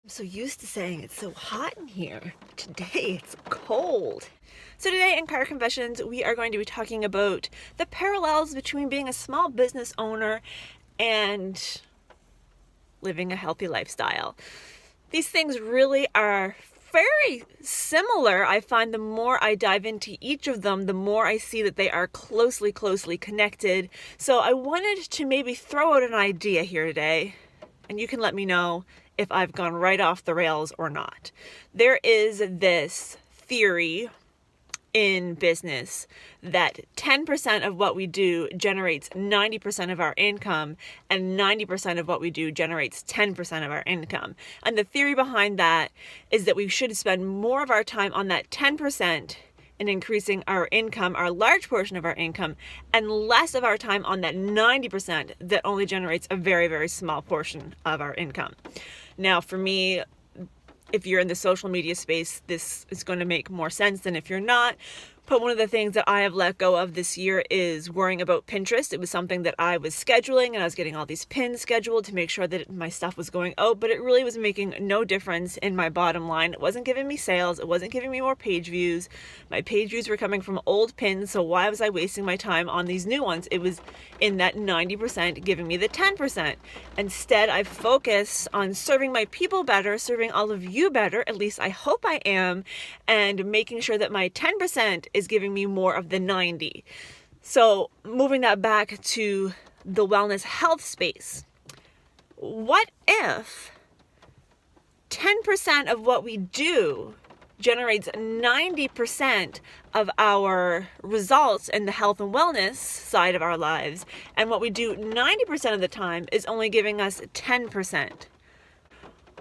I'm so used to saying it's so hot in here. Today it's cold. So today in Car Confessions, we are going to be talking about the parallels between being a small business owner and living a healthy lifestyle. These things really are very similar. I find the more I dive into each of them, the more I see that they are closely connected. So I wanted to maybe throw out an idea here today, and you can let me know if I've gone right off the rails or not. There is this theory in business that 10% of what we do generates 90% of our income, and 90% of what we do generates 10% of our income. And the theory behind that is that we should spend more of our time on that 10% in increasing our income, our large portion of our income, and less of our time on that 90% that only generates a very, very small portion of our income. Now, for me, if you're in the social media space, this is going to make more sense than if you're not. But one of the things that I have let go of this year is worrying about Pinterest. It was something that I was scheduling, and I was getting all these pins scheduled to make sure that my stuff was going out, but it really was making no difference in my bottom line. It wasn't giving me sales. It wasn't giving me more page views. My page views were coming from old pins, so why was I wasting my time on these new ones? It was in that 90% giving me the 10%. Instead, I focus on serving my people better, serving all of you better, at least I hope I am, and making sure that my 10% is giving me more of the 90. So moving that back to the wellness health space, what if 10% of what we do generates 90% of our results in the health and wellness side of our lives, and what we do 90% of the time is only giving us 10%?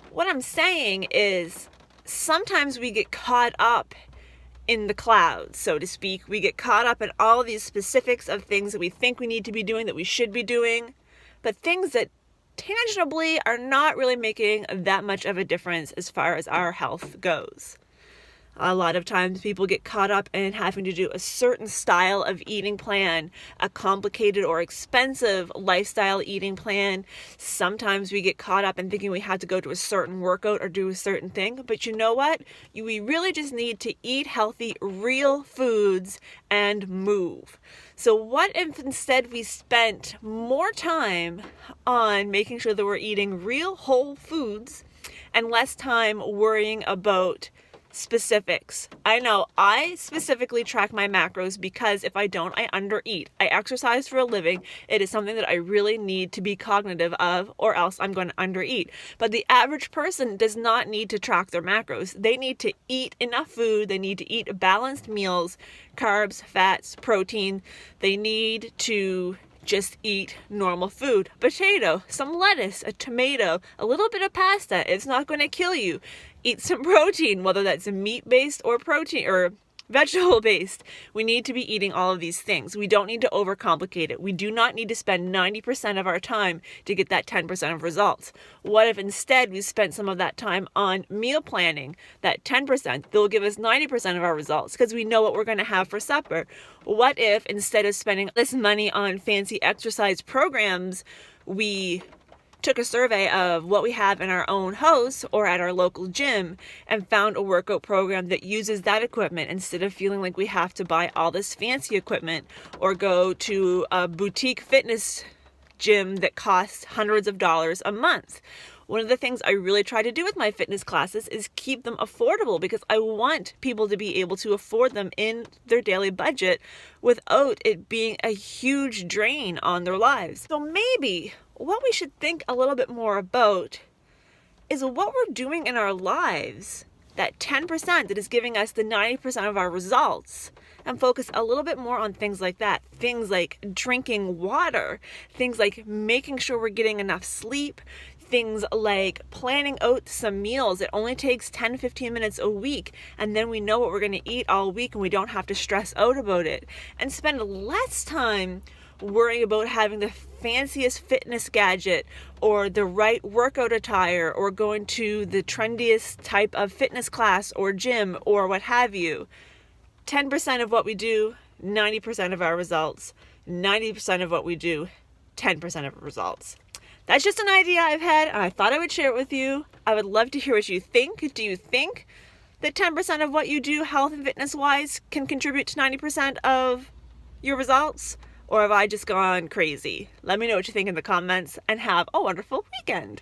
What I'm saying is sometimes we get caught up in the clouds, so to speak. We get caught up in all these specifics of things that we think we need to be doing, that we should be doing, but things that tangibly are not really making that much of a difference as far as our health goes. A lot of times people get caught up in having to do a certain style of eating plan, a complicated or expensive lifestyle eating plan. Sometimes we get caught up in thinking we have to go to a certain workout or do a certain thing. But you know what? We really just need to eat healthy, real foods and move. So what if instead we spent more time on making sure that we're eating real whole foods and less time worrying about specifics? I know I specifically track my macros because if I don't, I undereat. I exercise for a living. It is something that I really need to be cognitive of, or else I'm going to undereat. But the average person does not need to track their macros. They need to eat enough food. They need to eat balanced meals, carbs, fats, protein. They need to just eat normal food. Potato, some lettuce, a tomato, a little bit of pasta. It's not going to kill you. Eat some protein, whether that's a meat-based or protein or vegetable-based. We need to be eating all of these things. We don't need to overcomplicate it. We do not need to spend 90% of our time to get that 10% of results. What if instead we spent some of that time on meal planning, that 10% that will give us 90% of our results because we know what we're going to have for supper? What if instead of spending this money on fancy exercise programs, we took a survey of what we have in our own house or at our local gym and found a workout program that uses that equipment instead of feeling like we have to buy all this fancy equipment or go to a boutique fitness gym that costs hundreds of dollars a month? One of the things I really try to do with my fitness classes is keep them affordable because I want people to be able to afford them in their daily budget without it being a huge drain on their lives. So maybe what we should think a little bit more about is what we're doing in our lives, that 10% that is giving us the 90% of our results, and focus a little bit more on things like that. Things like drinking water, things like making sure we're getting enough sleep, things like planning out some meals. It only takes 10-15 minutes a week, and then we know what we're going to eat all week and we don't have to stress out about it. And spend less time worrying about having the fanciest fitness gadget or the right workout attire or going to the trendiest type of fitness class or gym or what have you. 10% of what we do, 90% of our results. 90% of what we do, 10% of results. That's just an idea I've had, and I thought I would share it with you. I would love to hear what you think. Do you think that 10% of what you do health and fitness wise can contribute to 90% of your results? Or have I just gone crazy? Let me know what you think in the comments, and have a wonderful weekend.